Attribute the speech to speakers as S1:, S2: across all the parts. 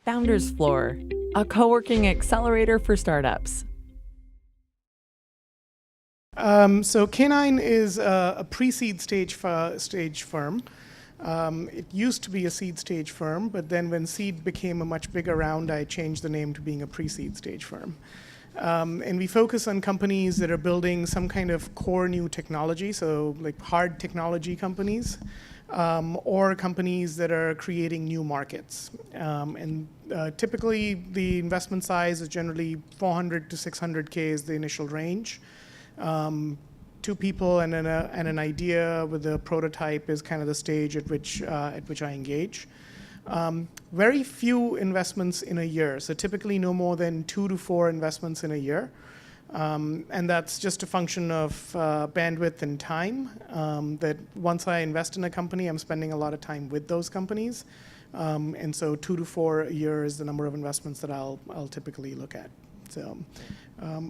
S1: Founders Floor, a co-working accelerator for startups.
S2: So K9 is a pre-seed stage firm. It used to be a seed stage firm, but then when seed became a much bigger round, I changed the name to being a pre-seed stage firm. And we focus on companies that are building some kind of core new technology, so like hard technology companies, or companies that are creating new markets. Typically, the investment size is generally 400 to 600K is the initial range. 2 people and an idea with a prototype is kind of the stage at which I engage. Very few investments in a year, so typically no more than 2 to 4 investments in a year. And that's just a function of bandwidth and time, that once I invest in a company, I'm spending a lot of time with those companies. And so 2 to 4 a year is the number of investments that I'll typically look at. So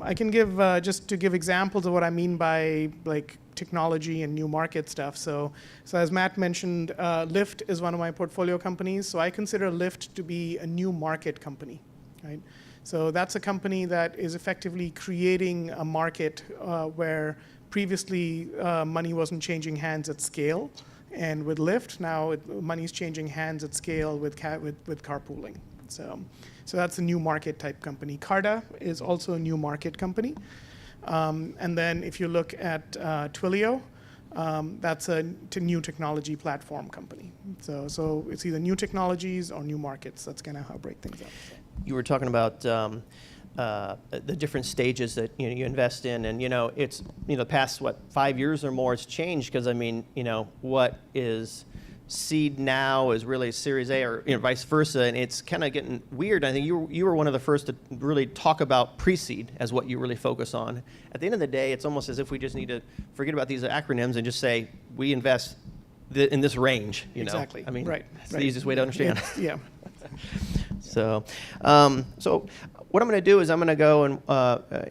S2: I can give, just to give examples of what I mean by like technology and new market stuff. So as Matt mentioned, Lyft is one of my portfolio companies. So I consider Lyft to be a new market company, right? So that's a company that is effectively creating a market where previously money wasn't changing hands at scale. And with Lyft, now money's changing hands at scale with carpooling. So that's a new market type company. Carta is also a new market company. And then if you look at Twilio, that's a new technology platform company. So it's either new technologies or new markets. That's kind of how I break things up. So.
S3: You were talking about the different stages that you invest in, and it's the past 5 years or more, it's changed because what is seed now is really Series A or vice versa, and it's kind of getting weird. I think you were one of the first to really talk about pre-seed as what you really focus on. At the end of the day, it's almost as if we just need to forget about these acronyms and just say we invest in this range.
S2: Exactly.
S3: I mean,
S2: right.
S3: The easiest way to understand.
S2: Yeah.
S3: So what I'm going to do is I'm going to go and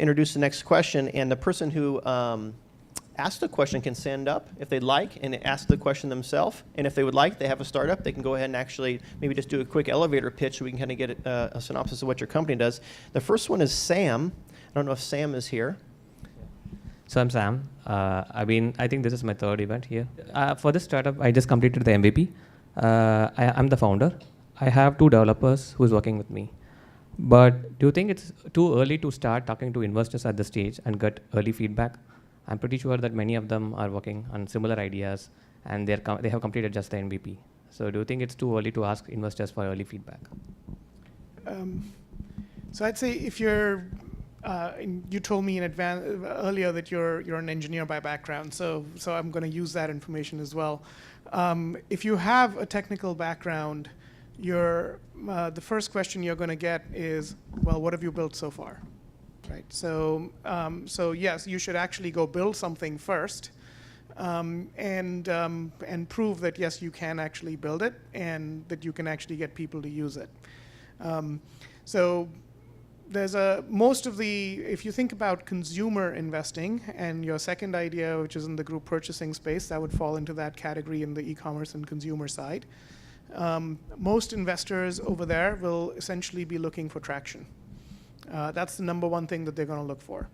S3: introduce the next question, and the person who ask the question can stand up if they'd like and ask the question themselves. And if they would like, they have a startup, they can go ahead and actually maybe just do a quick elevator pitch so we can kind of get a synopsis of what your company does. The first one is Sam. I don't know if Sam is here.
S4: So I'm Sam. I think this is my 3rd event here. For this startup, I just completed the MVP. I'm the founder. I have 2 developers who's working with me. But do you think it's too early to start talking to investors at this stage and get early feedback? I'm pretty sure that many of them are working on similar ideas and they have completed just the MVP. So do you think it's too early to ask investors for early feedback?
S2: So I'd say if you're, you told me in advance earlier that you're an engineer by background, so I'm going to use that information as well. If you have a technical background, the first question you're going to get is, well, what have you built so far? Right. So yes, you should actually go build something first, and prove that yes, you can actually build it, and that you can actually get people to use it. So there's if you think about consumer investing and your second idea, which is in the group purchasing space, that would fall into that category in the e-commerce and consumer side. Most investors over there will essentially be looking for traction. That's the number one thing that they're going to look for.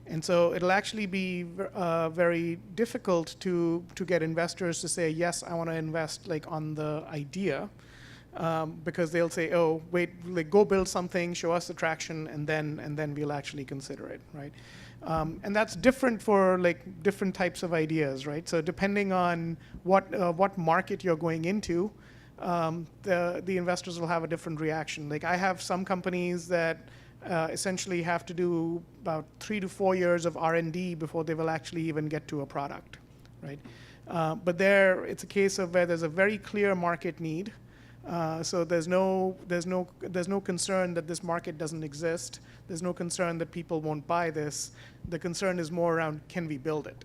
S2: And so it'll actually be very difficult to get investors to say, yes, I want to invest like on the idea, because they'll say, oh, wait, like go build something, show us the traction, and then we'll actually consider it, right? And that's different for like different types of ideas, right? So depending on what market you're going into, the investors will have a different reaction. Like I have some companies that essentially have to do about 3 to 4 years of R&D before they will actually even get to a product, right? But there, it's a case of where there's a very clear market need. So there's no concern that this market doesn't exist. There's no concern that people won't buy this. The concern is more around, can we build it,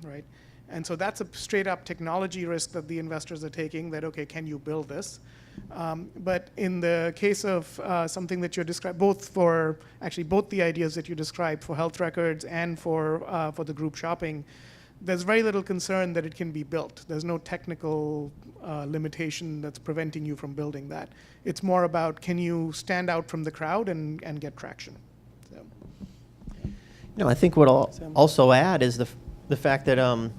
S2: right? And so that's a straight up technology risk that the investors are taking, that, okay, can you build this? But in the case of something that you described, both the ideas that you described for health records and for the group shopping, there's very little concern that it can be built. There's no technical limitation that's preventing you from building that. It's more about, can you stand out from the crowd and get traction? So.
S3: I think what I'll also add is the fact that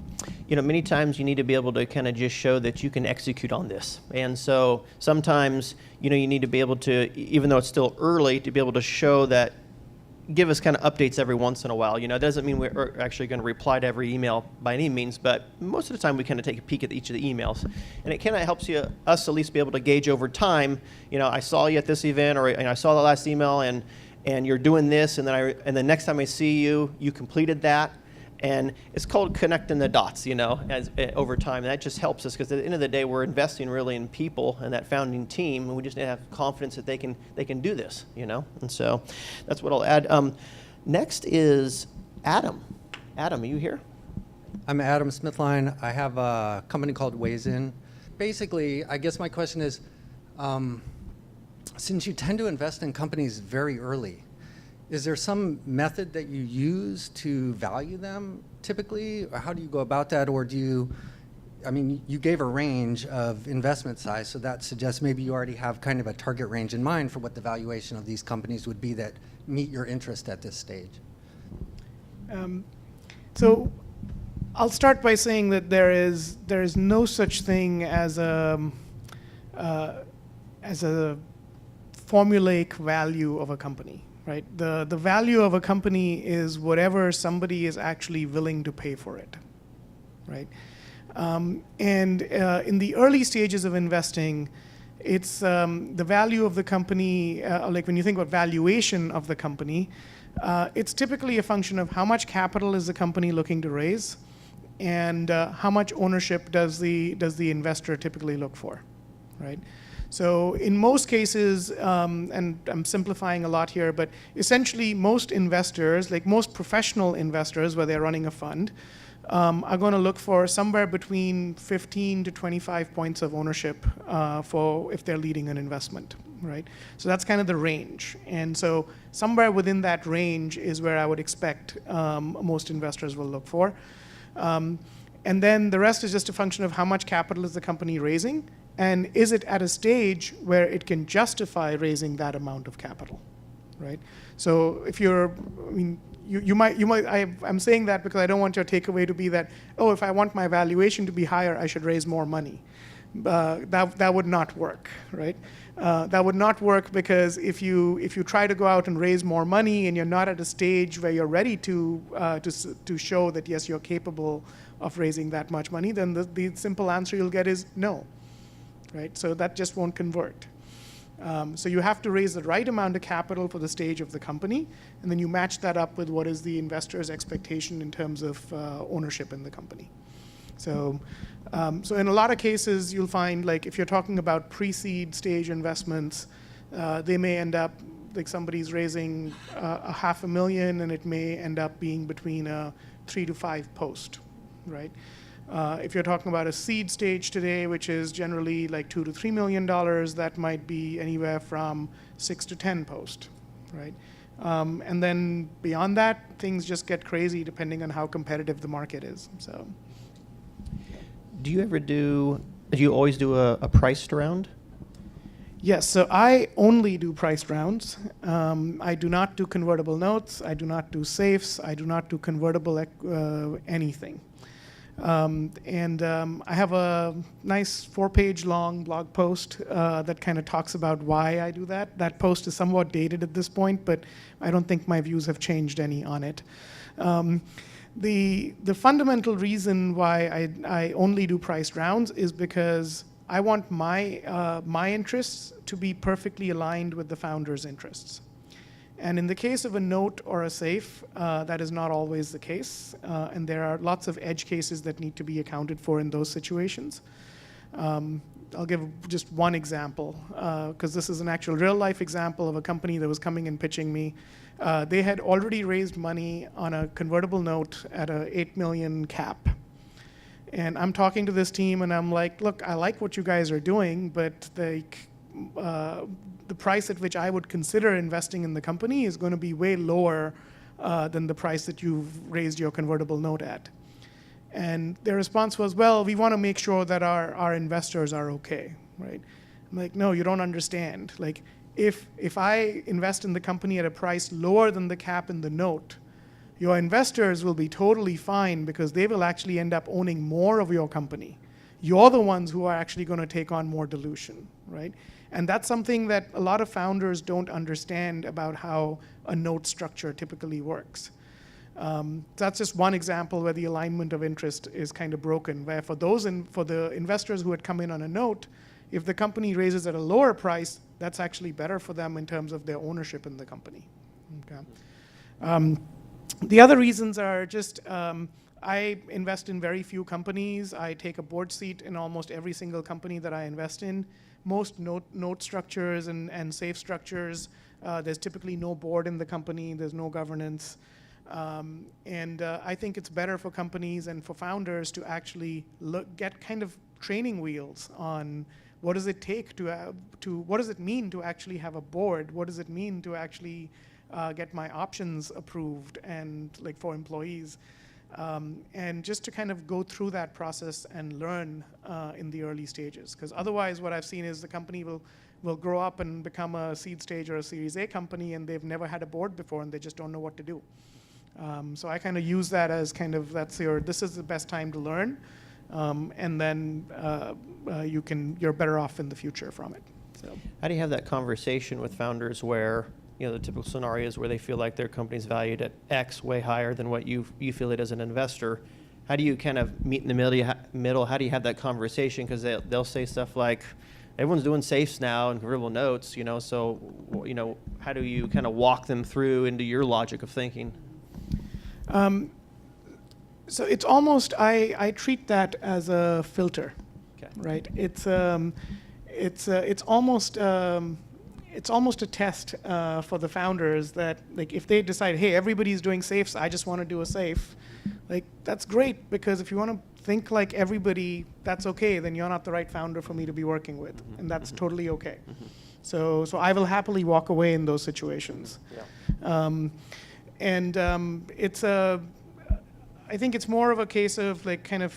S3: many times you need to be able to kind of just show that you can execute on this. And so sometimes, you need to be able to, even though it's still early, to be able to show that, give us kind of updates every once in a while. It doesn't mean we're actually going to reply to every email by any means, but most of the time we kind of take a peek at each of the emails. And it kind of helps us at least be able to gauge over time, I saw you at this event, or I saw the last email, and you're doing this, and then the next time I see you, you completed that. And it's called connecting the dots, over time. And that just helps us, because at the end of the day, we're investing really in people and that founding team, and we just need to have confidence that they can do this, And so that's what I'll add. Next is Adam. Adam, are you here?
S5: I'm Adam Smithline. I have a company called Ways In. Basically, I guess my question is, since you tend to invest in companies very early, is there some method that you use to value them typically? Or how do you go about that? Or do you, you gave a range of investment size, so that suggests maybe you already have kind of a target range in mind for what the valuation of these companies would be that meet your interest at this stage.
S2: So I'll start by saying that there is no such thing as a formulaic value of a company. Right? The value of a company is whatever somebody is actually willing to pay for it, right? In the early stages of investing, it's the value of the company, like when you think about valuation of the company, it's typically a function of how much capital is the company looking to raise, and how much ownership does the investor typically look for, right? So in most cases, and I'm simplifying a lot here, but essentially most investors, like most professional investors where they're running a fund, are going to look for somewhere between 15 to 25 points of ownership for if they're leading an investment, right? So that's kind of the range. And so somewhere within that range is where I would expect most investors will look for. And then the rest is just a function of how much capital is the company raising, and is it at a stage where it can justify raising that amount of capital, right? So if you're, you might, I'm saying that because I don't want your takeaway to be that, if I want my valuation to be higher, I should raise more money. That would not work, right? That would not work, because if you try to go out and raise more money and you're not at a stage where you're ready to show that yes, you're capable of raising that much money, then the simple answer you'll get is no. Right? So that just won't convert. So you have to raise the right amount of capital for the stage of the company, and then you match that up with what is the investor's expectation in terms of ownership in the company. So in a lot of cases, you'll find, like, if you're talking about pre-seed stage investments, they may end up, like, somebody's raising $500,000, and it may end up being between a 3 to 5 post, right? If you're talking about a seed stage today, which is generally like $2 to $3 million, that might be anywhere from 6 to 10 post, right? And then beyond that, things just get crazy depending on how competitive the market is. So,
S3: do you always do a priced round?
S2: Yes, so I only do priced rounds. I do not do convertible notes. I do not do safes. I do not do convertible anything. I have a nice 4-page long blog post that kind of talks about why I do that. That post is somewhat dated at this point, but I don't think my views have changed any on it. The fundamental reason why I only do priced rounds is because I want my interests to be perfectly aligned with the founder's interests. And in the case of a note or a safe, that is not always the case. And there are lots of edge cases that need to be accounted for in those situations. I'll give just one example, because this is an actual real-life example of a company that was coming and pitching me. They had already raised money on a convertible note at a $8 million cap. And I'm talking to this team, and I'm like, look, I like what you guys are doing, but the price at which I would consider investing in the company is going to be way lower than the price that you've raised your convertible note at. And their response was, well, we want to make sure that our investors are okay, right? I'm like, no, you don't understand. Like, if I invest in the company at a price lower than the cap in the note, your investors will be totally fine because they will actually end up owning more of your company. You're the ones who are actually going to take on more dilution, right? And that's something that a lot of founders don't understand about how a note structure typically works. That's just one example where the alignment of interest is kind of broken, where for the investors who had come in on a note, if the company raises at a lower price, that's actually better for them in terms of their ownership in the company. Okay. The other reasons are just I invest in very few companies. I take a board seat in almost every single company that I invest in. Most note structures and safe structures, there's typically no board in the company. There's no governance. I think it's better for companies and for founders to actually get kind of training wheels on what does it take what does it mean to actually have a board? What does it mean to actually get my options approved and like for employees? And just to kind of go through that process and learn in the early stages. Because otherwise what I've seen is the company will grow up and become a seed stage or a Series A company and they've never had a board before and they just don't know what to do. So I kind of use that as kind of this is the best time to learn, and then you're better off in the future from it. So.
S3: How do you have that conversation with founders where, the typical scenarios where they feel like their company's valued at X way higher than what you feel it as an investor? How do you kind of meet in the middle? How do you have that conversation? Because they'll say stuff like, everyone's doing safes now and convertible notes, so, how do you kind of walk them through into your logic of thinking?
S2: So it's almost, I treat that as a filter,
S3: Okay.
S2: right? It's almost a test for the founders that, like, if they decide, hey, everybody's doing safes, I just want to do a safe, like, that's great, because if you want to think like everybody, that's okay, then you're not the right founder for me to be working with, and that's totally okay. So I will happily walk away in those situations.
S3: Yeah.
S2: I think it's more of a case of like kind of,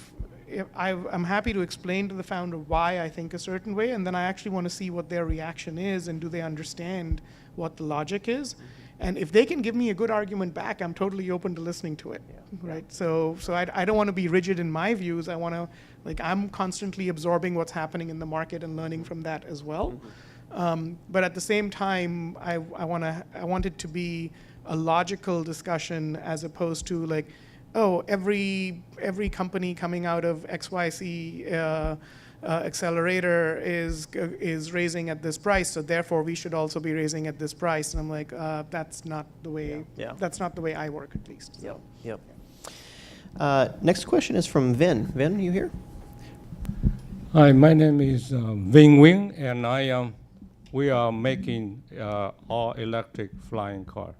S2: I'm happy to explain to the founder why I think a certain way, and then I actually want to see what their reaction is and do they understand what the logic is. And if they can give me a good argument back, I'm totally open to listening to it, right? So I don't want to be rigid in my views. I want to, I'm constantly absorbing what's happening in the market and learning from that as well. But at the same time, I want it to be a logical discussion as opposed to like, oh, every company coming out of XYZ accelerator is raising at this price, so therefore we should also be raising at this price. And I'm like, that's not the way.
S3: Yeah.
S2: That's not the way I work, at least. So.
S3: Yep. Next question is from Vin. Vin, you here?
S6: Hi, my name is Ving Wing, and we are making all-electric flying car.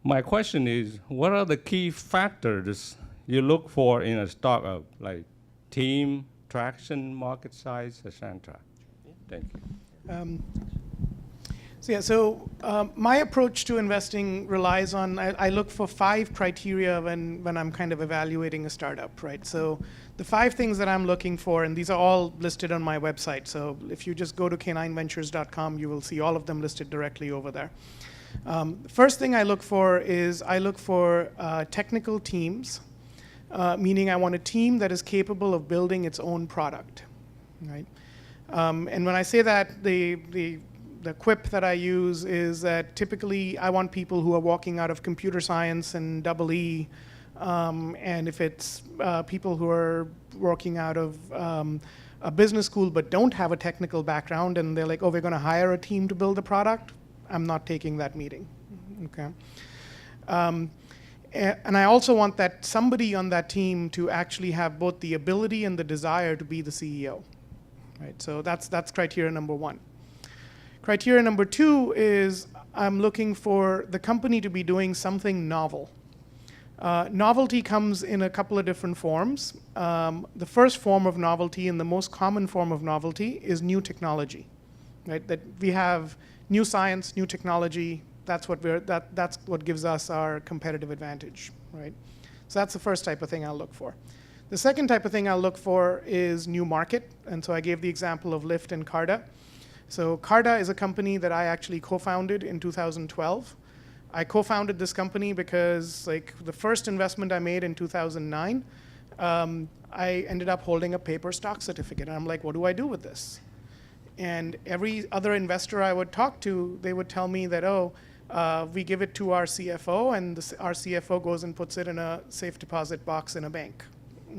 S6: My question is, what are the key factors you look for in a startup, like team, traction, market size, etc.? Thank you.
S2: So my approach to investing relies on, I look for 5 criteria when I'm kind of evaluating a startup, right? So the 5 things that I'm looking for, and these are all listed on my website. So if you just go to k9ventures.com, you will see all of them listed directly over there. The first thing I look for is technical teams, meaning I want a team that is capable of building its own product, right? And when I say that, the quip that I use is that typically I want people who are walking out of computer science and EE, and if it's people who are working out of a business school but don't have a technical background and they're like, oh, we're going to hire a team to build a product, I'm not taking that meeting, okay? And I also want that somebody on that team to actually have both the ability and the desire to be the CEO, right? So that's criteria number 1. Criteria number 2 is I'm looking for the company to be doing something novel. Novelty comes in a couple of different forms. The first form of novelty and the most common form of novelty is new technology, right? That we have new science, new technology. That's what gives us our competitive advantage, right? So that's the first type of thing I'll look for. The second type of thing I'll look for is new market. And so I gave the example of Lyft and Carta. So Carta is a company that I actually co-founded in 2012. I co-founded this company because like the first investment I made in 2009, I ended up holding a paper stock certificate. And I'm like, what do I do with this? And every other investor I would talk to, they would tell me that, we give it to our CFO, and our CFO goes and puts it in a safe deposit box in a bank.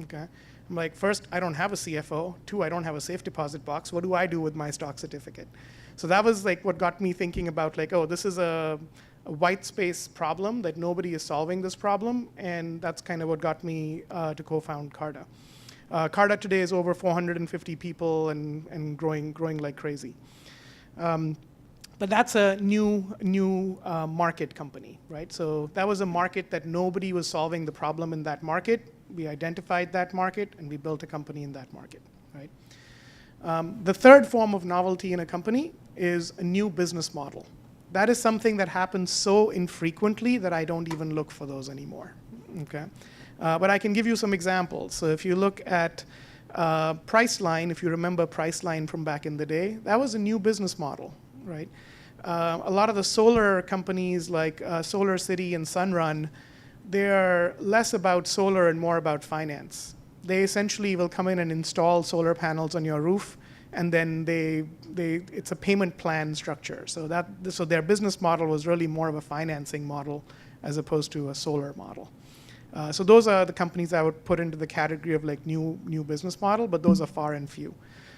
S2: Okay. I'm like, first, I don't have a CFO. Two, I don't have a safe deposit box. What do I do with my stock certificate? So that was like what got me thinking about like, this is a white space problem that nobody is solving this problem, and that's kind of what got me to co-found Carta. Carta today is over 450 people and growing like crazy. But that's a new market company, right? So that was a market that nobody was solving the problem in that market. We identified that market, and we built a company in that market, right? The third form of novelty in a company is a new business model. That is something that happens so infrequently that I don't even look for those anymore, okay? But I can give you some examples. So if you look at Priceline, if you remember Priceline from back in the day, that was a new business model, right? A lot of the solar companies like Solar City and Sunrun, they're less about solar and more about finance. They essentially will come in and install solar panels on your roof, and then it's a payment plan structure. So their business model was really more of a financing model as opposed to a solar model. So those are the companies I would put into the category of like new business model, but those are far and few.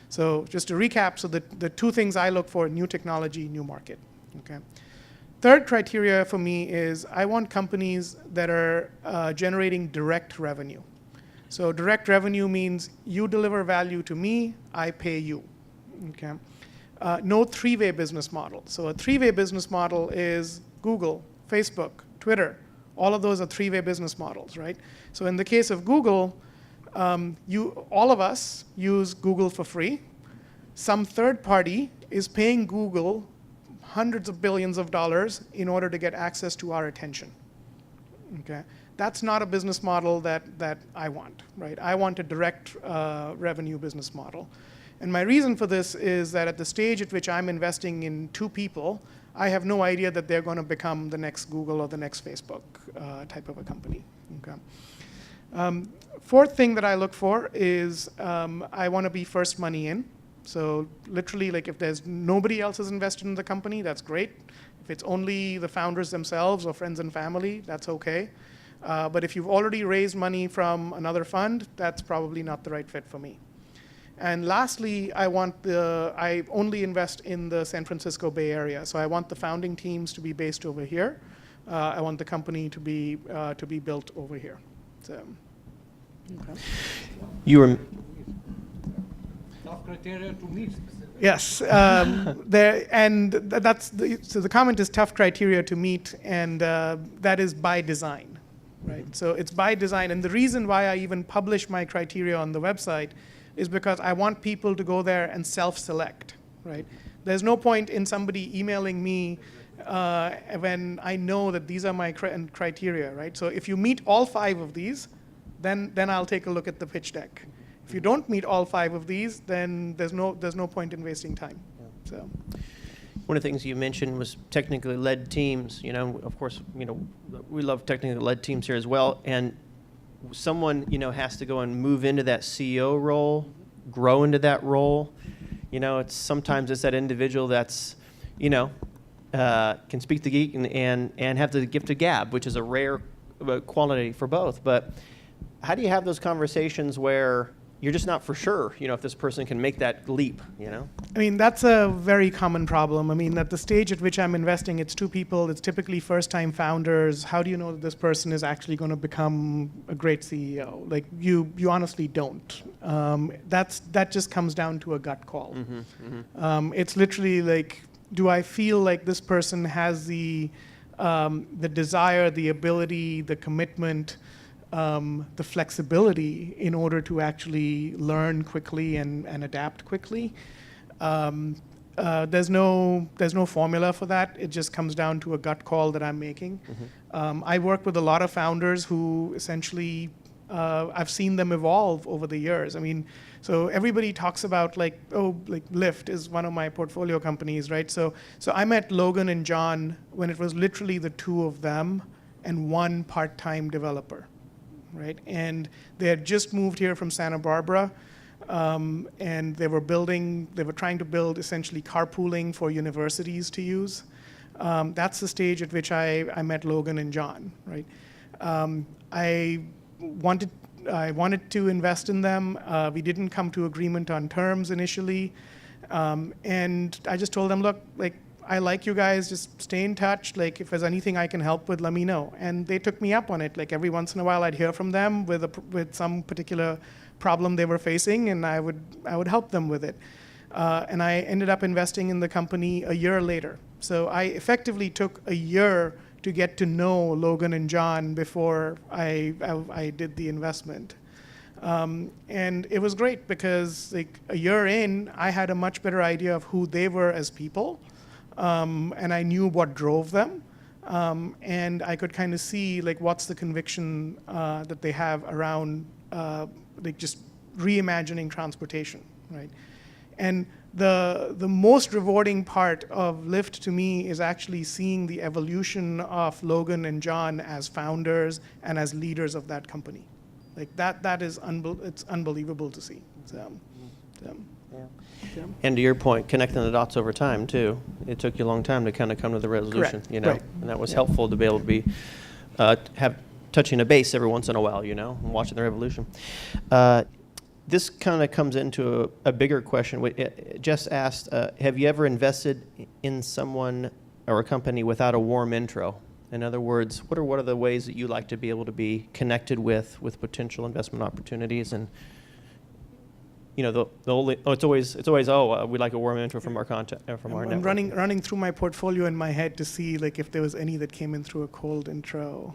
S2: So just to recap, so the two things I look for: new technology, new market. Okay. Third criteria for me is I want companies that are generating direct revenue. So direct revenue means you deliver value to me, I pay you. Okay. No three-way business model. So a three-way business model is Google, Facebook, Twitter. All of those are three-way business models, right? So in the case of Google, all of us use Google for free. Some third party is paying Google hundreds of billions of dollars in order to get access to our attention. Okay, that's not a business model that I want, right? I want a direct revenue business model. And my reason for this is that at the stage at which I'm investing in two people, I have no idea that they're going to become the next Google or the next Facebook type of a company. Okay. Fourth thing that I look for is I want to be first money in. So literally, like if there's nobody else is invested in the company, that's great. If it's only the founders themselves or friends and family, that's okay. But if you've already raised money from another fund, that's probably not the right fit for me. And lastly, I only invest in the San Francisco Bay Area. So I want the founding teams to be based over here. I want the company to be built over here. So, okay.
S3: You were.
S6: Tough criteria to meet.
S2: Yes, so the comment is tough criteria to meet, and that is by design, right? So it's by design, and the reason why I even publish my criteria on the website is because I want people to go there and self-select, right? There's no point in somebody emailing me when I know that these are my criteria, right? So if you meet all 5 of these, then I'll take a look at the pitch deck. If you don't meet all 5 of these, then there's no point in wasting time. Yeah. So,
S3: one of the things you mentioned was technically led teams. You know, of course, you know, we love technically led teams here as well. And someone, you know, has to go and move into that CEO role, grow into that role. You know, sometimes it's that individual that's, you know, can speak the geek and have the gift of gab, which is a rare quality for both. But how do you have those conversations where you're just not for sure, you know, if this person can make that leap, you know?
S2: I mean, that's a very common problem. I mean, at the stage at which I'm investing, it's 2 people. It's typically first-time founders. How do you know that this person is actually going to become a great CEO? Like, you honestly don't. That just comes down to a gut call. Mm-hmm, mm-hmm. It's literally like, do I feel like this person has the desire, the ability, the commitment, the flexibility in order to actually learn quickly and adapt quickly. There's no formula for that. It just comes down to a gut call that I'm making. Mm-hmm. I work with a lot of founders who essentially I've seen them evolve over the years. I mean, so everybody talks about like, oh, like Lyft is one of my portfolio companies, right? So I met Logan and John when it was literally the two of them and one part-time developer, right? And they had just moved here from Santa Barbara, and they were trying to build essentially carpooling for universities to use. That's the stage at which I met Logan and John, right? I wanted to invest in them. We didn't come to agreement on terms initially. And I just told them, look, like, I like you guys, just stay in touch. Like, if there's anything I can help with, let me know. And they took me up on it. Like, every once in a while I'd hear from them with some particular problem they were facing, and I would help them with it. And I ended up investing in the company a year later. So I effectively took a year to get to know Logan and John before I did the investment. And it was great because like a year in, I had a much better idea of who they were as people, and I knew what drove them. And I could kind of see like what's the conviction that they have around like just reimagining transportation, right? And the most rewarding part of Lyft to me is actually seeing the evolution of Logan and John as founders and as leaders of that company. Like that is it's unbelievable to see. So,
S3: yeah. And to your point, connecting the dots over time too. It took you a long time to kind of come to the resolution,
S2: Correct.
S3: you know,
S2: Right.
S3: and that was helpful to be able to be touching a base every once in a while, you know, and watching their evolution. This kind of comes into a bigger question. Jess asked, have you ever invested in someone or a company without a warm intro? In other words, what are the ways that you like to be able to be connected with potential investment opportunities? And you know, it's always we'd like a warm intro from our content from our
S2: I'm
S3: network.
S2: running through my portfolio in my head to see like if there was any that came in through a cold intro.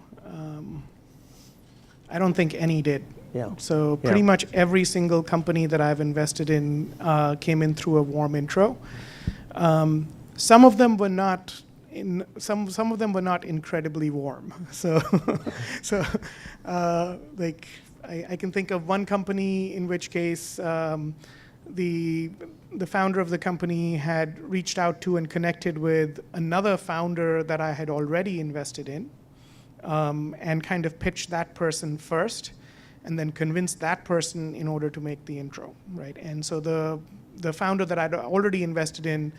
S2: I don't think any did.
S3: Yeah.
S2: So pretty much every single company that I've invested in came in through a warm intro. Some of them were not some of them were not incredibly warm. So like I can think of one company in which case the founder of the company had reached out to and connected with another founder that I had already invested in, and kind of pitched that person first, and then convinced that person in order to make the intro, right? And so the founder that I'd already invested in,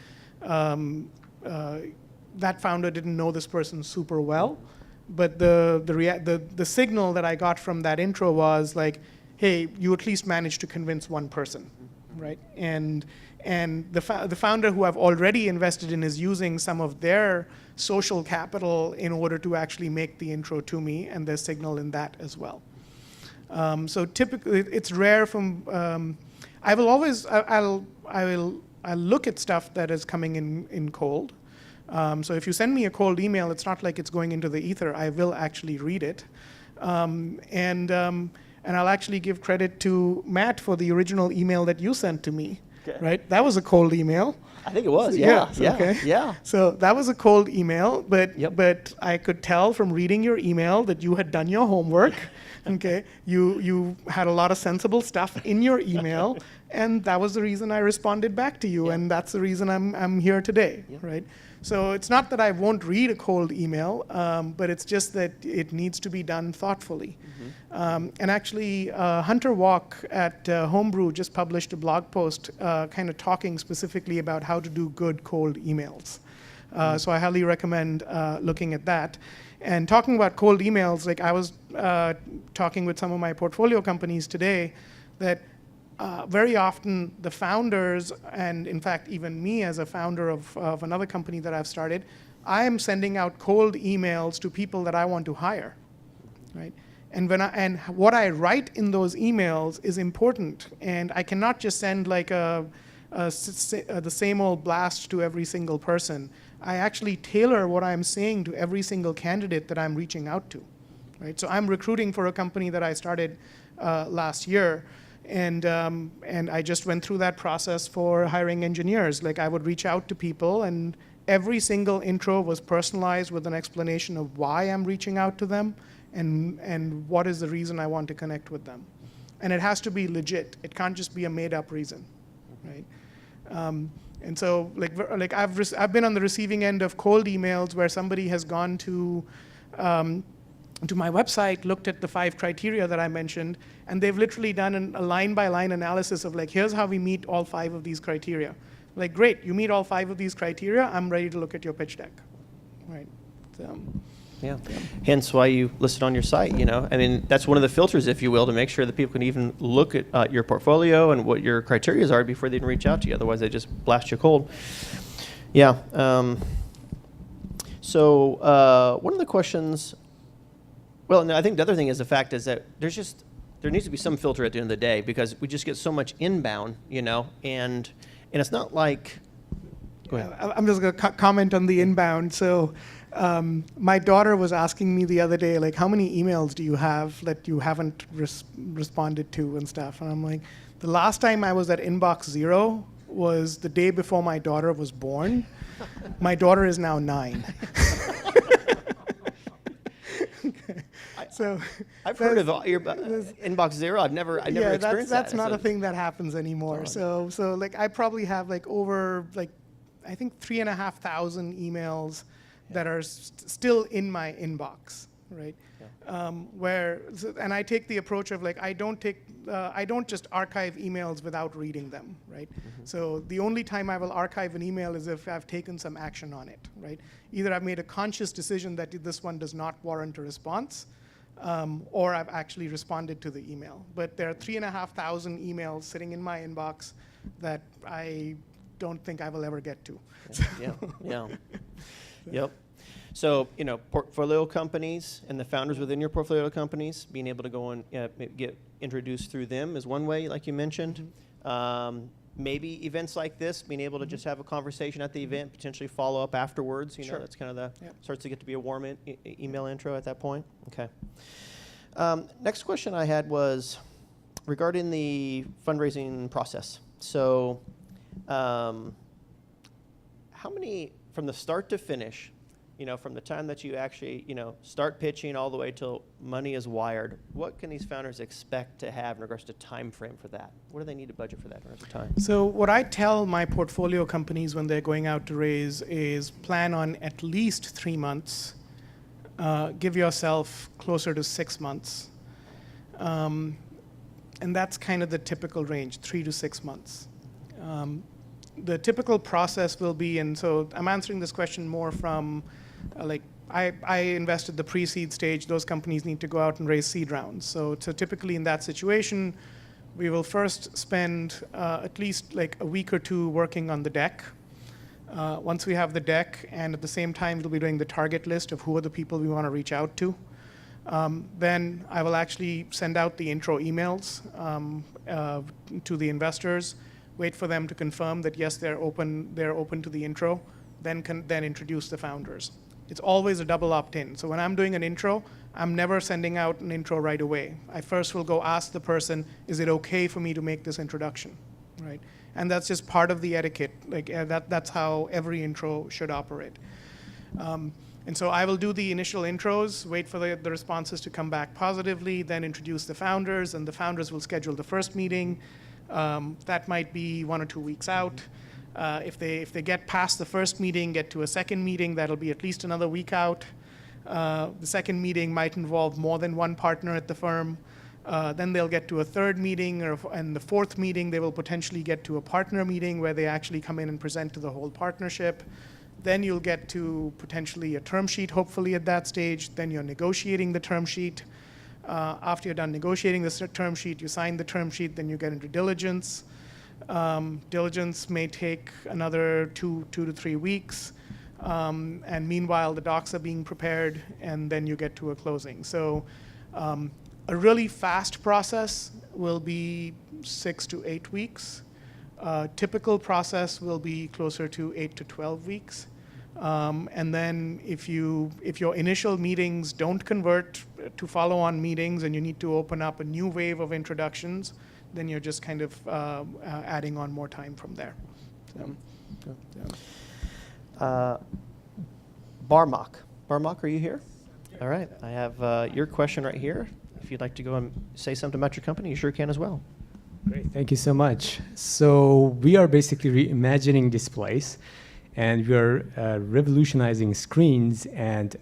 S2: that founder didn't know this person super well, but the signal that I got from that intro was like, hey, you at least managed to convince one person, right? And the founder who I've already invested in is using some of their social capital in order to actually make the intro to me, and there's signal in that as well. So typically, it's rare from. I'll look at stuff that is coming in cold. So if you send me a cold email, it's not like it's going into the ether. I will actually read it, and I'll actually give credit to Matt for the original email that you sent to me. Okay. Right, that was a cold email.
S3: I think it was.
S2: Okay.
S3: Yeah.
S2: So that was a cold email, but
S3: Yep.
S2: but I could tell from reading your email that you had done your homework. Okay, you had a lot of sensible stuff in your email, and that was the reason I responded back to you, and that's the reason I'm here today, right? So it's not that I won't read a cold email, but it's just that it needs to be done thoughtfully. And actually, Hunter Walk at Homebrew just published a blog post kind of talking specifically about how to do good cold emails. So I highly recommend looking at that. And talking about cold emails, like I was talking with some of my portfolio companies today that very often the founders, and in fact even me as a founder of another company that I've started, I am sending out cold emails to people that I want to hire, right? And what I write in those emails is important, and I cannot just send like the same old blast to every single person. I actually tailor what I'm saying to every single candidate that I'm reaching out to, right? So I'm recruiting for a company that I started last year, and I just went through that process for hiring engineers. Like I would reach out to people, and every single intro was personalized with an explanation of why I'm reaching out to them and what is the reason I want to connect with them. And it has to be legit. It can't just be a made-up reason, right? And so, like I've been on the receiving end of cold emails where somebody has gone to my website, looked at the 5 criteria that I mentioned, and they've literally done a line-by-line analysis of like, here's how we meet all 5 of these criteria. Like, great, you meet all 5 of these criteria, I'm ready to look at your pitch deck, right? So,
S3: Yeah. Hence why you list it on your site, you know. I mean, that's one of the filters, if you will, to make sure that people can even look at your portfolio and what your criteria are before they even reach out to you. Otherwise, they just blast you cold. Yeah. So one of the questions, well, no, I think the other thing is the fact is that there needs to be some filter at the end of the day, because we just get so much inbound, you know, and it's not like, go ahead.
S2: I'm just going to comment on the inbound. So my daughter was asking me the other day, like, how many emails do you have that you haven't responded to and stuff? And I'm like, the last time I was at inbox 0 was the day before my daughter was born. My daughter is now 9. So
S3: I've heard of your inbox 0. I've never experienced that.
S2: That's not a thing that happens anymore. So like I probably have like over like I think 3,500 emails that are still in my inbox, right? Yeah. And I take the approach of like I don't just archive emails without reading them, right? Mm-hmm. So the only time I will archive an email is if I've taken some action on it, right? Either I've made a conscious decision that this one does not warrant a response, or I've actually responded to the email. But there are 3,500 emails sitting in my inbox that I don't think I will ever get to.
S3: Yeah. Yep. So, you know, portfolio companies and the founders within your portfolio companies, being able to go and get introduced through them is one way, like you mentioned. Mm-hmm. Maybe events like this, being able to just have a conversation at the event, potentially follow up afterwards. You know, that's kind of starts to get to be a warm email intro at that point. Okay. Next question I had was regarding the fundraising process. So, how many, from the start to finish, you know, from the time that you actually, you know, start pitching all the way till money is wired, what can these founders expect to have in regards to time frame for that? What do they need to budget for that in regards to time?
S2: So what I tell my portfolio companies when they're going out to raise is plan on at least 3 months. Give yourself closer to 6 months. And that's kind of the typical range, 3 to 6 months. The typical process will be, and so I'm answering this question more from I invested the pre-seed stage. Those companies need to go out and raise seed rounds. So typically in that situation, we will first spend at least like a week or 2 working on the deck. Once we have the deck, and at the same time we'll be doing the target list of who are the people we want to reach out to. Then I will actually send out the intro emails to the investors, wait for them to confirm that yes, they're open to the intro, then introduce the founders. It's always a double opt-in. So when I'm doing an intro, I'm never sending out an intro right away. I first will go ask the person, is it okay for me to make this introduction, right? And that's just part of the etiquette. Like that's how every intro should operate. And so I will do the initial intros, wait for the responses to come back positively, then introduce the founders, and the founders will schedule the first meeting. That might be 1 or 2 weeks out. If they get past the first meeting, get to a second meeting, that'll be at least another week out. The second meeting might involve more than one partner at the firm. Then they'll get to a third meeting, and the fourth meeting, they will potentially get to a partner meeting where they actually come in and present to the whole partnership. Then you'll get to potentially a term sheet, hopefully at that stage. Then you're negotiating the term sheet. After you're done negotiating the term sheet, you sign the term sheet, then you get into diligence. Diligence may take another 2 to 3 weeks. And meanwhile, the docs are being prepared, and then you get to a closing. So a really fast process will be 6 to 8 weeks. Typical process will be closer to 8 to 12 weeks. And then if your initial meetings don't convert to follow-on meetings and you need to open up a new wave of introductions, then you're just kind of adding on more time from there. So,
S3: Barmak, are you here? All right, I have your question right here. If you'd like to go and say something about your company, you sure can as well.
S7: Great, thank you so much. So we are basically reimagining displays, and we are revolutionizing screens and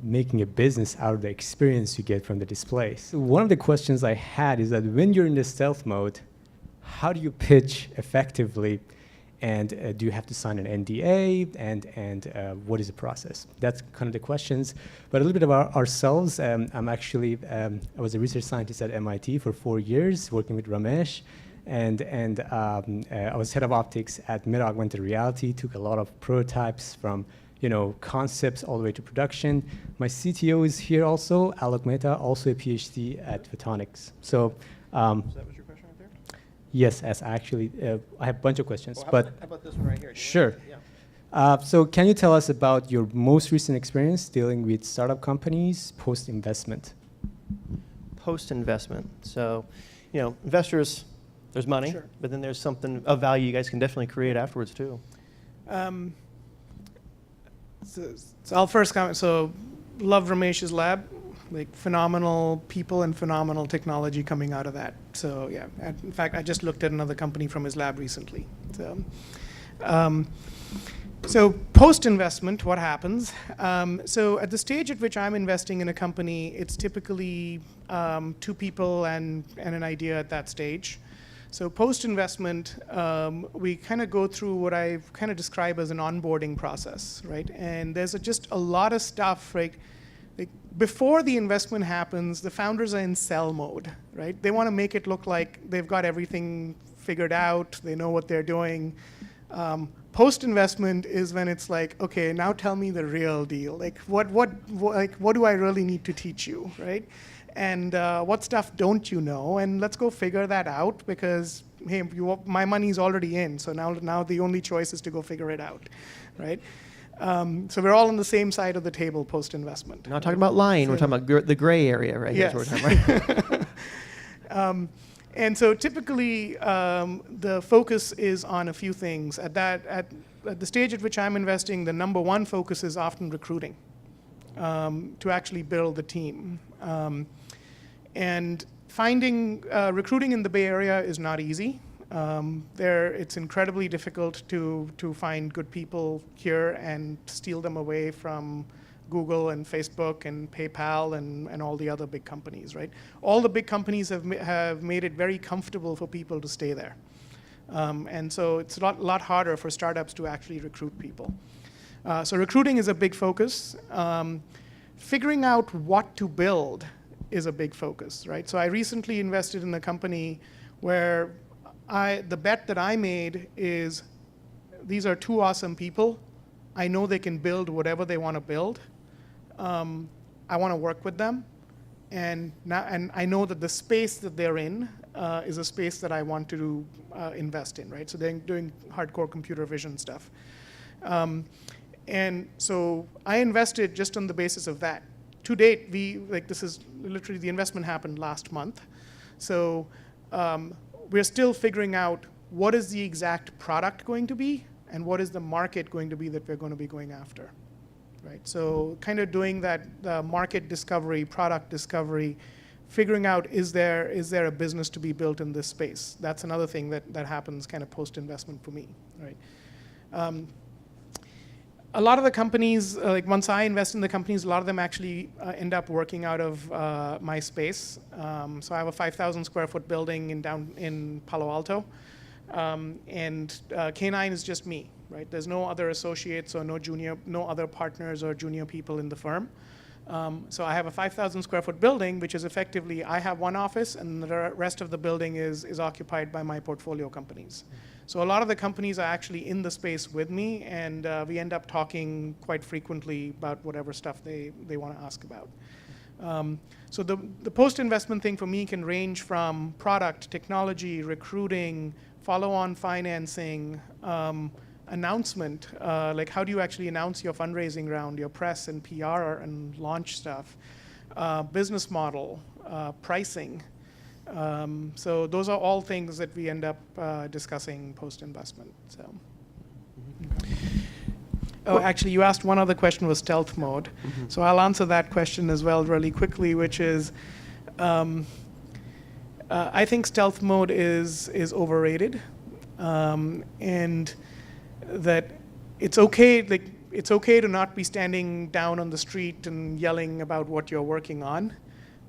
S7: making a business out of the experience you get from the display. So one of the questions I had is that when you're in the stealth mode, how do you pitch effectively? And do you have to sign an NDA? And what is the process? That's kind of the questions. But a little bit about ourselves. I'm actually, I was a research scientist at MIT for 4 years, working with Ramesh. And I was head of optics at Meta Augmented Reality, took a lot of prototypes from concepts all the way to production. My CTO is here also, Alok Mehta, also a PhD at Photonics. So,
S3: So that was your question right there?
S7: yes, as actually, I have a bunch of questions,
S3: Well,
S7: but
S3: how about this one right here? Do you
S7: sure.
S3: want- Yeah.
S7: So can you tell us about your most recent experience dealing with startup companies post-investment?
S3: Post-investment. So, investors, there's money,
S2: Sure.
S3: but then there's something of value you guys can definitely create afterwards too.
S2: So I'll first comment. So love Ramesh's lab, like phenomenal people and phenomenal technology coming out of that. So yeah, in fact, I just looked at another company from his lab recently. So post-investment, what happens? So at the stage at which I'm investing in a company, it's typically 2 people and an idea at that stage. So post-investment, we kind of go through what I kind of describe as an onboarding process, right? And there's just a lot of stuff, right? Like before the investment happens, the founders are in sell mode, right? They want to make it look like they've got everything figured out, they know what they're doing. Post-investment is when it's like, okay, now tell me the real deal. Like what do I really need to teach you, right? And what stuff don't you know? And let's go figure that out because, hey, my money's already in. So now the only choice is to go figure it out, right? So we're all on the same side of the table post-investment.
S3: We're not talking about lying. We're talking about the gray area right here.
S2: Yes.
S3: Is what we're talking about.
S2: And so typically, the focus is on a few things. At the stage at which I'm investing, the number one focus is often recruiting to actually build the team. And finding recruiting in the Bay Area is not easy. It's incredibly difficult to find good people here and steal them away from Google and Facebook and PayPal and all the other big companies, right? All the big companies have made it very comfortable for people to stay there. And so it's a lot harder for startups to actually recruit people. So recruiting is a big focus. Figuring out what to build is a big focus, right? So I recently invested in a company where the bet that I made is these are 2 awesome people. I know they can build whatever they want to build. I want to work with them, and I know that the space that they're in is a space that I want to invest in, right? So they're doing hardcore computer vision stuff, and so I invested just on the basis of that. To date, this is literally the investment happened last month, so we're still figuring out what is the exact product going to be and what is the market going to be that we're going to be going after. Right, so kind of doing that market discovery, product discovery, figuring out is there a business to be built in this space. That's another thing that happens kind of post-investment for me. Right, a lot of the companies, like once I invest in the companies, a lot of them actually end up working out of my space. So I have a 5,000 square foot building in Palo Alto, and K9 is just me. Right? There's no other associates or no other partners or junior people in the firm. So I have a 5,000 square foot building, which is effectively I have one office, and the rest of the building is occupied by my portfolio companies. So a lot of the companies are actually in the space with me, and we end up talking quite frequently about whatever stuff they want to ask about. So the post-investment thing for me can range from product, technology, recruiting, follow-on financing, announcement, like how do you actually announce your fundraising round, your press and PR and launch stuff, business model, pricing. So those are all things that we end up discussing post-investment. So. Oh, actually, you asked one other question, was stealth mode. So I'll answer that question as well really quickly, which is, I think stealth mode is overrated, and that it's okay. Like, it's okay to not be standing down on the street and yelling about what you're working on,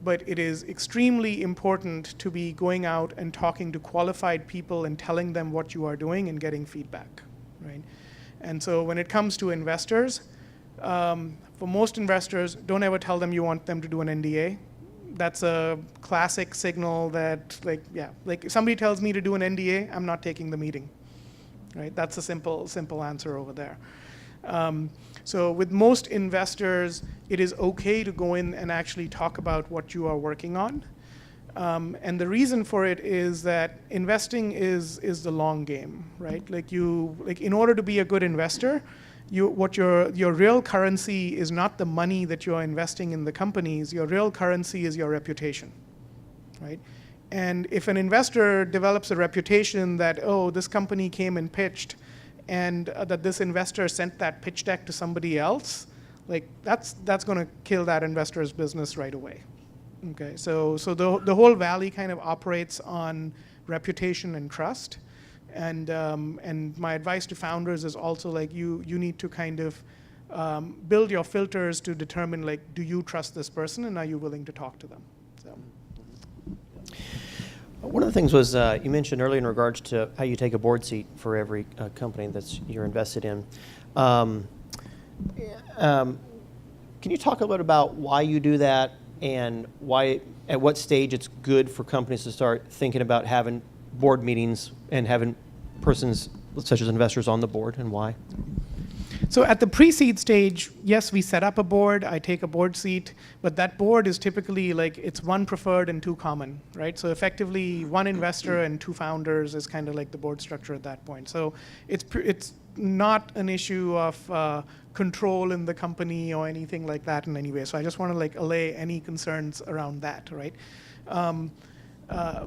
S2: but it is extremely important to be going out and talking to qualified people and telling them what you are doing and getting feedback, right? And so when it comes to investors, for most investors, don't ever tell them you want them to do an NDA. That's a classic signal that, like if somebody tells me to do an NDA, I'm not taking the meeting, right? That's a simple answer over there. So with most investors, it is okay to go in and actually talk about what you are working on. And the reason for it is that investing is the long game, right? Like in order to be a good investor, your real currency is not the money that you're investing in the companies. Your real currency is your reputation, right? And if an investor develops a reputation that, oh, this company came and pitched, and that this investor sent that pitch deck to somebody else, like that's going to kill that investor's business right away. Okay, so the whole valley kind of operates on reputation and trust. And my advice to founders is also like you need to kind of build your filters to determine, like, do you trust this person and are you willing to talk to them? So.
S3: One of the things was you mentioned earlier in regards to how you take a board seat for every company you're invested in. Can you talk a little bit about why you do that and why, at what stage it's good for companies to start thinking about having board meetings and having persons such as investors on the board, and why?
S2: So at the pre-seed stage, yes, we set up a board. I take a board seat, but that board is typically like it's one preferred and two common, right? So effectively, one investor and two founders is kind of like the board structure at that point. So it's not an issue of control in the company or anything like that in any way. So I just want to like allay any concerns around that, right?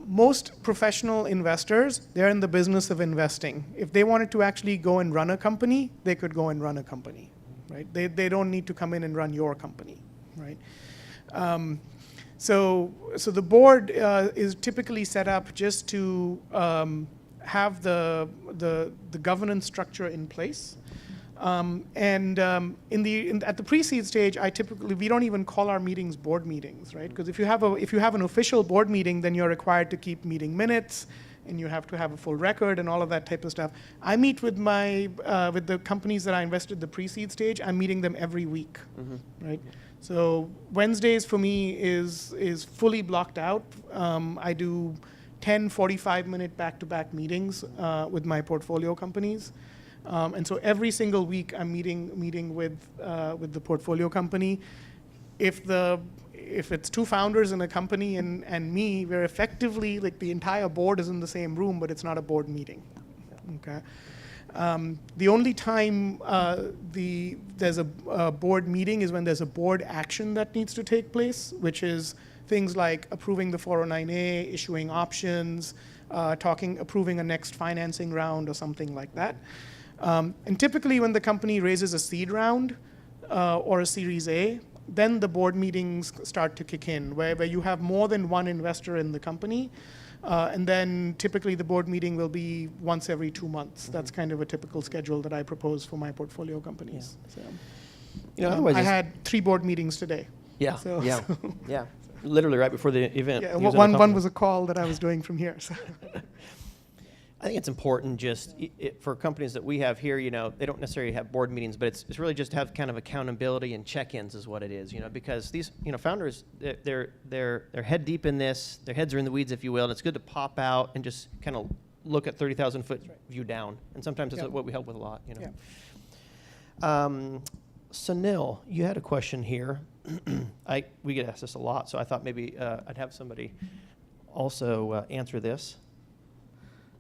S2: Most professional investors, they're in the business of investing. If they wanted to actually go and run a company, they could go and run a company, right? They don't need to come in and run your company, right? So the board is typically set up just to have the governance structure in place. At the pre-seed stage, we don't even call our meetings board meetings, right? Because if you have an official board meeting, then you're required to keep meeting minutes, and you have to have a full record and all of that type of stuff. I meet with with the companies that I invested the pre-seed stage. I'm meeting them every week, right? So Wednesdays for me is fully blocked out. I do 10 45-minute back-to-back meetings with my portfolio companies. And so every single week I'm meeting with the portfolio company. If it's two founders in a company and me, we're effectively like the entire board is in the same room, but it's not a board meeting. Okay. The only time there's a board meeting is when there's a board action that needs to take place, which is things like approving the 409A, issuing options, approving a next financing round or something like that. And typically when the company raises a seed round or a Series A, then the board meetings start to kick in, where you have more than one investor in the company. And then typically the board meeting will be once every 2 months. That's kind of a typical schedule that I propose for my portfolio companies. Yeah. So,
S3: otherwise
S2: I had 3 board meetings today.
S3: Yeah,
S2: So,
S3: yeah. Literally right before the event.
S2: Yeah, one was a call that I was doing from here. So.
S3: I think it's important just for companies that we have here, they don't necessarily have board meetings, but it's really just to have kind of accountability and check-ins is what it is, because these, founders, they're head deep in this, their heads are in the weeds, if you will, and it's good to pop out and just kind of look at 30,000-foot view down. And sometimes that's what we help with a lot,
S2: Yeah.
S3: Sunil, you had a question here. We get asked this a lot, so I thought maybe I'd have somebody also answer this.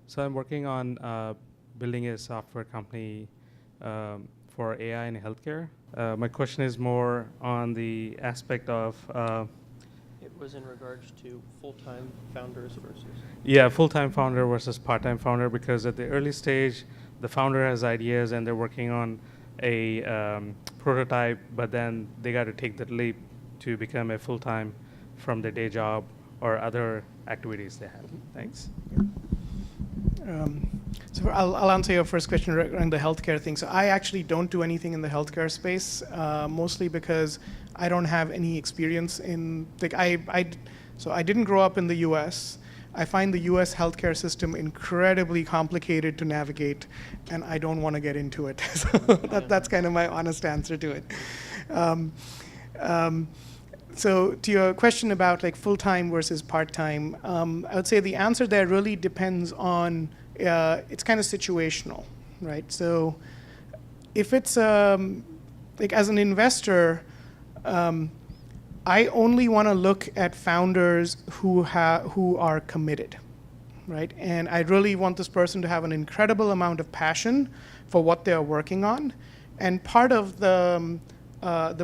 S8: So I'm working on building a software company for AI in healthcare. My question is more on the aspect of...
S3: It was in regards to full-time founders versus...
S8: Yeah, full-time founder versus part-time founder, because at the early stage, the founder has ideas and they're working on a prototype, but then they got to take that leap to become a full-time from their day job or other activities they have? Thanks.
S2: So I'll answer your first question around the healthcare thing. So I actually don't do anything in the healthcare space, mostly because I don't have any experience in, like so I didn't grow up in the US. I find the US healthcare system incredibly complicated to navigate, and I don't want to get into it. So that's kind of my honest answer to it. So to your question about like full-time versus part-time, I would say the answer there really depends on, it's kind of situational, right? So if it's, like as an investor, I only want to look at founders who are committed, right? And I really want this person to have an incredible amount of passion for what they're working on. And part of the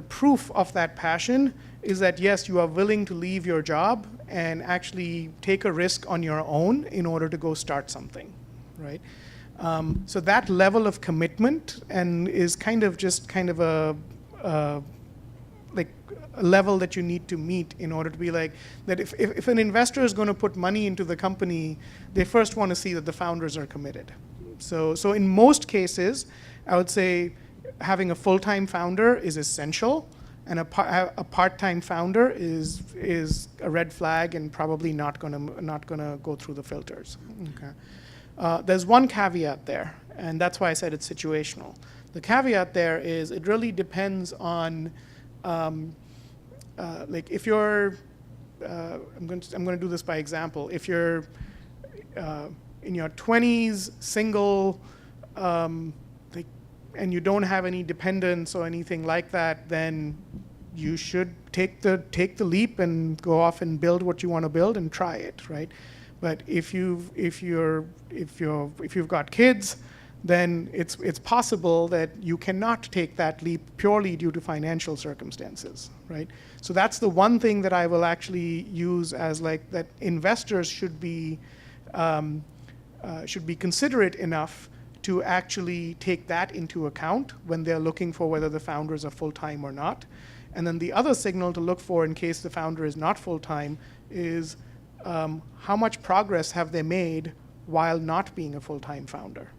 S2: proof of that passion is that, yes, you are willing to leave your job and actually take a risk on your own in order to go start something, right? So that level of commitment and is kind of a level that you need to meet in order to be like, that if an investor is going to put money into the company, they first want to see that the founders are committed. So in most cases, I would say having a full-time founder is essential, and a part-time founder is a red flag and probably not gonna go through the filters. Okay. There's one caveat there, and that's why I said it's situational. The caveat there is it really depends on, like if you're, I'm going to do this by example. If you're in your 20s, single, and you don't have any dependents or anything like that, then you should take the leap and go off and build what you want to build and try it, right? But if you've got kids, then it's possible that you cannot take that leap purely due to financial circumstances, right? So that's the one thing that I will actually use as like that investors should be considerate enough to actually take that into account when they're looking for whether the founders are full-time or not. And then the other signal to look for in case the founder is not full-time is how much progress have they made while not being a full-time founder,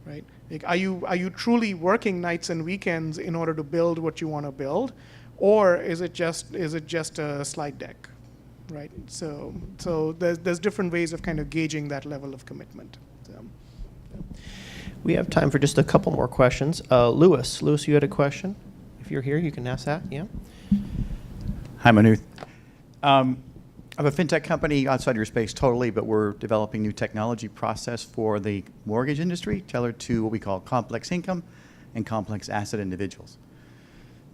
S2: right? Like, are you truly working nights and weekends in order to build what you want to build, or is it just a slide deck, right? So there's different ways of kind of gauging that level of commitment. So.
S3: We have time for just a couple more questions. Lewis, you had a question? If you're here, you can ask that. Yeah.
S9: Hi, Manu. I have a fintech company outside your space totally, but we're developing new technology process for the mortgage industry tailored to what we call complex income and complex asset individuals.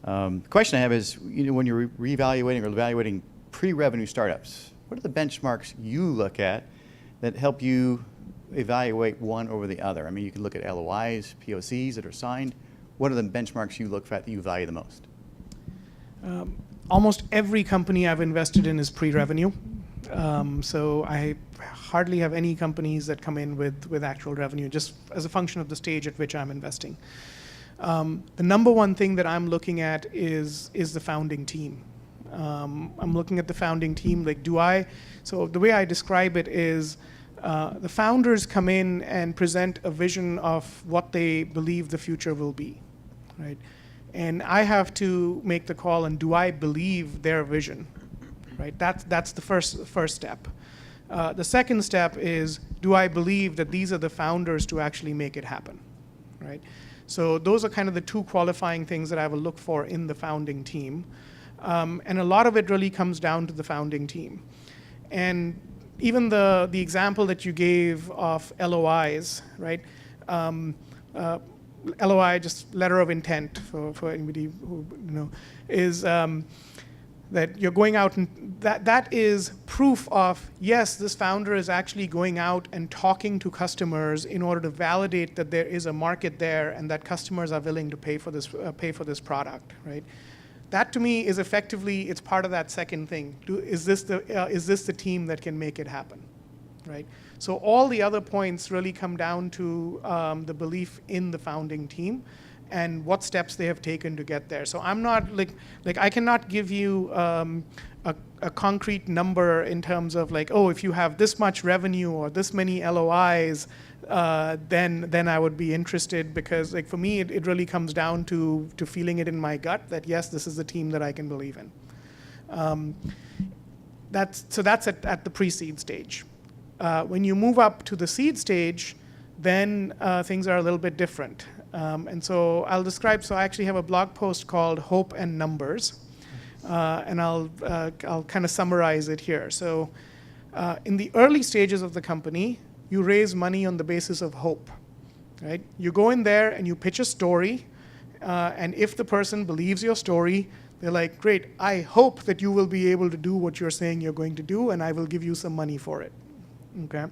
S9: The question I have is, when you're reevaluating or evaluating pre-revenue startups, what are the benchmarks you look at that help you evaluate one over the other? I mean, you can look at LOIs, POCs that are signed. What are the benchmarks you look at that you value the most?
S2: Almost every company I've invested in is pre-revenue. So I hardly have any companies that come in with actual revenue, just as a function of the stage at which I'm investing. The number one thing that I'm looking at is the founding team. I'm looking at the founding team. Like, so the way I describe it is, the founders come in and present a vision of what they believe the future will be, right? And I have to make the call on, do I believe their vision, right? That's the first step. The second step is, do I believe that these are the founders to actually make it happen, right? So those are kind of the two qualifying things that I will look for in the founding team. And a lot of it really comes down to the founding team. And even the example that you gave of LOIs, right? LOI, just letter of intent for anybody who is that you're going out, and that is proof of, yes, this founder is actually going out and talking to customers in order to validate that there is a market there and that customers are willing to pay for this product, right? That to me is effectively, it's part of that second thing. Is this the team that can make it happen, right? So all the other points really come down to the belief in the founding team. and what steps they have taken to get there. So I'm not like I cannot give you a concrete number in terms of like, oh, if you have this much revenue or this many LOIs, then I would be interested, because like for me it really comes down to feeling it in my gut that yes, this is a team that I can believe in. That's at the pre-seed stage. When you move up to the seed stage, then things are a little bit different. And so I'll describe, so I actually have a blog post called Hope and Numbers, and I'll kind of summarize it here. So in the early stages of the company, you raise money on the basis of hope, right? You go in there and you pitch a story, and if the person believes your story, they're like, great, I hope that you will be able to do what you're saying you're going to do, and I will give you some money for it, okay?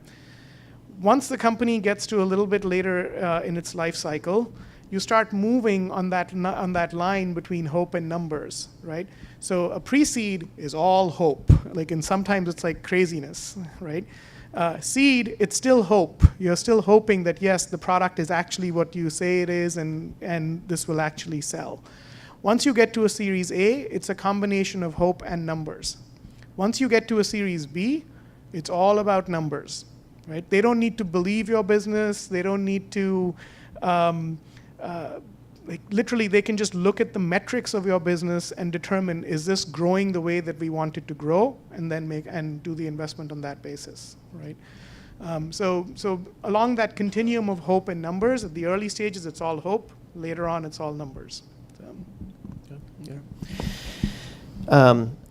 S2: Once the company gets to a little bit later in its life cycle, you start moving on that line between hope and numbers, right? So a pre-seed is all hope, and sometimes it's like craziness, right? Seed, it's still hope. You're still hoping that yes, the product is actually what you say it is, and this will actually sell. Once you get to a Series A, it's a combination of hope and numbers. Once you get to a Series B, it's all about numbers, right? They don't need to believe your business. They don't need to, literally, they can just look at the metrics of your business and determine, is this growing the way that we want it to grow, and then do the investment on that basis, right? So along that continuum of hope and numbers, at the early stages, it's all hope. Later on, it's all numbers.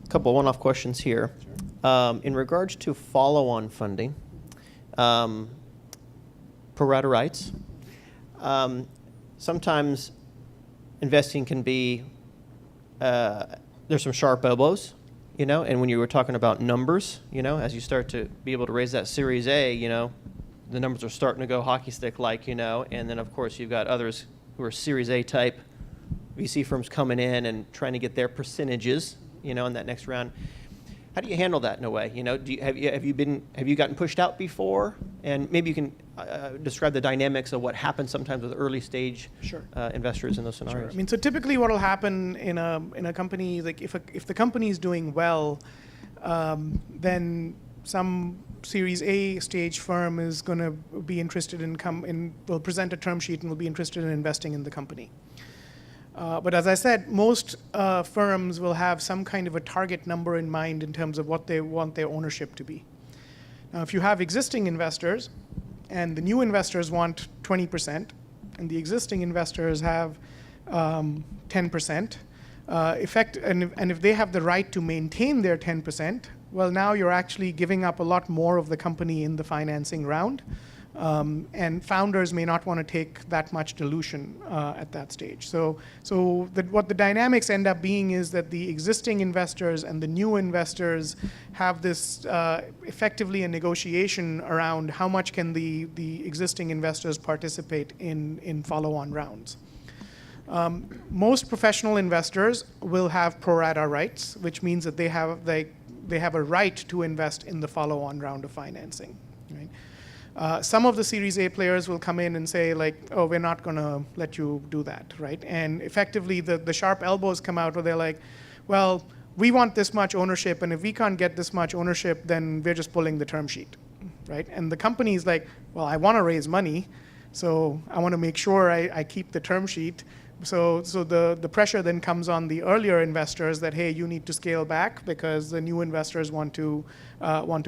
S3: Couple one-off questions here. Sure. In regards to follow-on funding, pro rata rights, sometimes investing can be, there's some sharp elbows, and when you were talking about numbers, as you start to be able to raise that Series A, the numbers are starting to go hockey stick-like, and then of course you've got others who are Series A type VC firms coming in and trying to get their percentages, in that next round. How do you handle that in a way? Have you gotten pushed out before? And maybe you can describe the dynamics of what happens sometimes with early stage investors in those scenarios.
S2: Sure. I mean, so typically what will happen in a company, like if the company is doing well, then some Series A stage firm is going to be interested will present a term sheet and will be interested in investing in the company. But as I said, most firms will have some kind of a target number in mind in terms of what they want their ownership to be. Now, if you have existing investors and the new investors want 20%, and the existing investors have 10%, and if they have the right to maintain their 10%, well, now you're actually giving up a lot more of the company in the financing round. And founders may not want to take that much dilution at that stage. So what the dynamics end up being is that the existing investors and the new investors have this effectively a negotiation around how much can the existing investors participate in follow-on rounds. Most professional investors will have pro rata rights, which means that they have a right to invest in the follow-on round of financing, right? Some of the Series A players will come in and say, like, oh, we're not going to let you do that, right? And effectively, the sharp elbows come out where they're like, well, we want this much ownership, and if we can't get this much ownership, then we're just pulling the term sheet, right? And the company's like, well, I want to raise money, so I want to make sure I keep the term sheet. So the pressure then comes on the earlier investors that, hey, you need to scale back because the new investors want to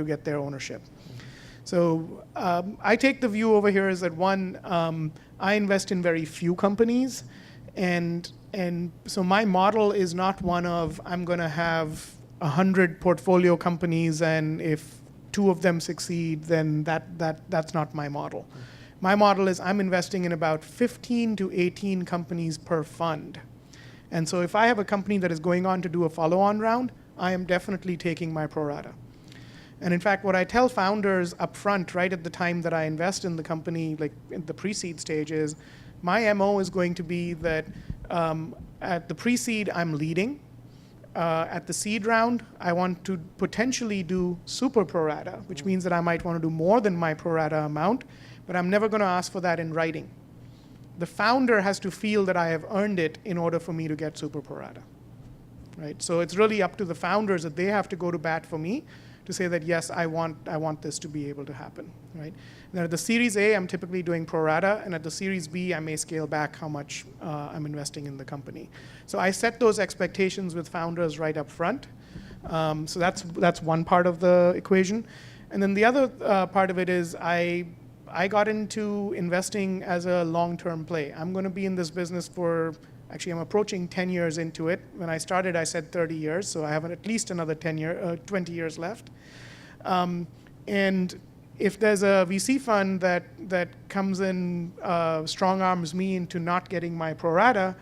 S2: get their ownership. So I take the view over here is that one, I invest in very few companies, and so my model is not one of I'm going to have 100 portfolio companies, and if 2 of them succeed, then that's not my model. My model is I'm investing in about 15 to 18 companies per fund. And so if I have a company that is going on to do a follow-on round, I am definitely taking my pro rata. And in fact, what I tell founders up front, right at the time that I invest in the company, like in the pre-seed stage, is my MO is going to be that at the pre-seed, I'm leading. At the seed round, I want to potentially do super pro rata, which means that I might want to do more than my pro rata amount, but I'm never going to ask for that in writing, the founder has to feel that I have earned it in order for me to get super pro rata. Right? So it's really up to the founders that they have to go to bat for me to say that, yes, I want this to be able to happen. Right? Now at the Series A, I'm typically doing pro rata, and at the Series B, I may scale back how much I'm investing in the company. So I set those expectations with founders right up front. So that's one part of the equation. And then the other part of it is I got into investing as a long-term play. I'm going to be in this business for, actually I'm approaching 10 years into it. When I started, I said 30 years, so I have at least another 20 years left. And if there's a VC fund that comes in, strong arms me into not getting my pro rata,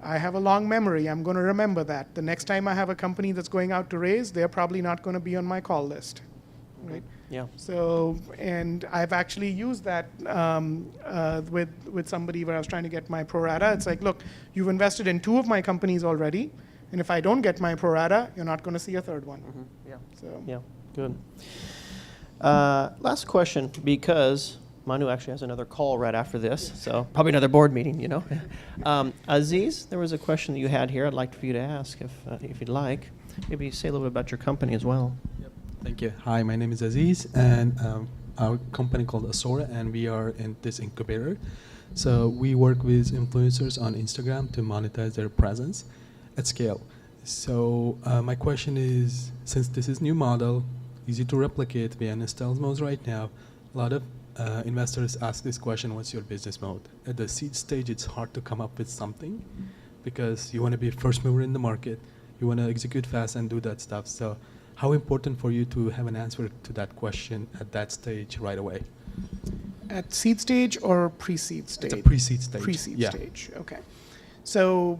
S2: I have a long memory. I'm going to remember that. The next time I have a company that's going out to raise, they're probably not going to be on my call list. Right?
S3: Yeah.
S2: So, and I've actually used that with somebody where I was trying to get my pro rata. It's like, look, you've invested in 2 of my companies already, and if I don't get my pro rata, you're not going to see a third one.
S3: Yeah.
S2: So.
S3: Yeah. Good. Last question, because Manu actually has another call right after this, so probably another board meeting, you know. Aziz, there was a question that you had here I'd like for you to ask if you'd like. Maybe say a little bit about your company as well.
S10: Yep. Thank you. Hi, my name is Aziz, and our company called Asora, and we are in this incubator. So we work with influencers on Instagram to monetize their presence at scale. So my question is, since this is new model, easy to replicate, we are in stealth mode right now, a lot of investors ask this question, what's your business mode? At the seed stage, it's hard to come up with something because you want to be a first mover in the market. You want to execute fast and do that stuff. So how important for you to have an answer to that question at that stage right away?
S2: At seed stage or pre-seed stage?
S10: It's a pre-seed stage.
S2: Pre-seed
S10: Yeah.
S2: stage, okay. So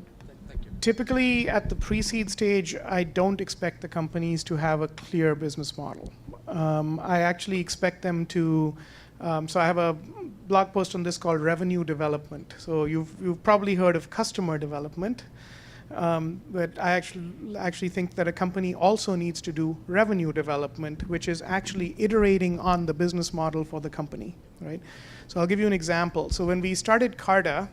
S2: typically at the pre-seed stage, I don't expect the companies to have a clear business model. I actually expect them to, so I have a blog post on this called revenue development. So you've probably heard of customer development, but I actually think that a company also needs to do revenue development, which is actually iterating on the business model for the company, right? So I'll give you an example. So when we started Carta,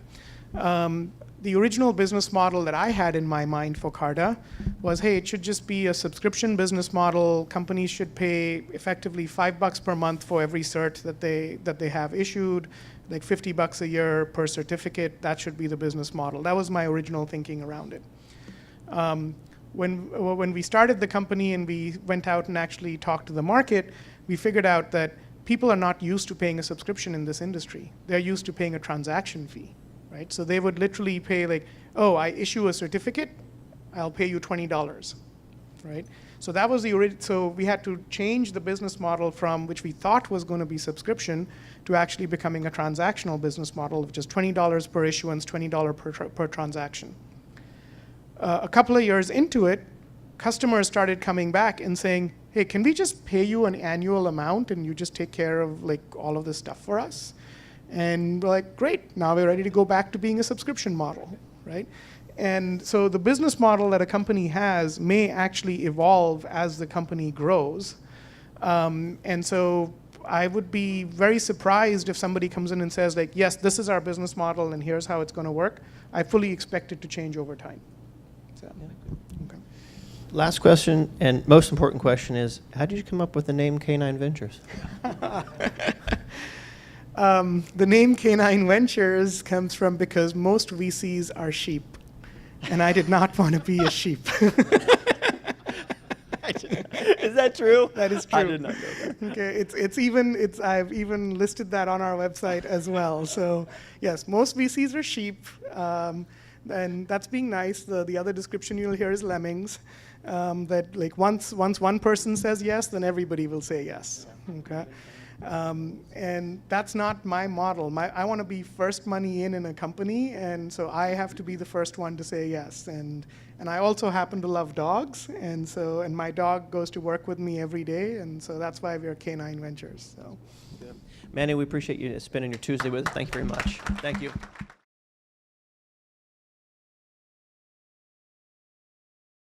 S2: the original business model that I had in my mind for Carta was, hey, it should just be a subscription business model. Companies should pay effectively $5 per month for every cert that they have issued, like $50 a year per certificate. That should be the business model. That was my original thinking around it. When we started the company and we went out and actually talked to the market, we figured out that people are not used to paying a subscription in this industry. They're used to paying a transaction fee. Right? So they would literally pay like, oh, I issue a certificate, I'll pay you $20, right? So that was so we had to change the business model from which we thought was going to be subscription to actually becoming a transactional business model of just $20 per issuance, $20 per transaction. A couple of years into it, customers started coming back and saying, hey, can we just pay you an annual amount and you just take care of like all of this stuff for us? And we're like, great, now we're ready to go back to being a subscription model, right? And so the business model that a company has may actually evolve as the company grows. And so I would be very surprised if somebody comes in and says, like, yes, this is our business model and here's how it's going to work. I fully expect it to change over time. So, okay.
S3: Last question, and most important question is, how did you come up with the name K9 Ventures?
S2: The name K9 Ventures comes from because most VCs are sheep, and I did not want to be a sheep.
S3: Is that true?
S2: That is true.
S3: I did not know that.
S2: Okay, I've even listed that on our website as well. So yes, most VCs are sheep, and that's being nice. The other description you'll hear is lemmings. That like once one person says yes, then everybody will say yes. Okay. And that's not my model. I want to be first money in a company, and so I have to be the first one to say yes. And I also happen to love dogs, and my dog goes to work with me every day, and so that's why we're K9 Ventures. So,
S3: Manu, we appreciate you spending your Tuesday with us. Thank you very much. Thank you.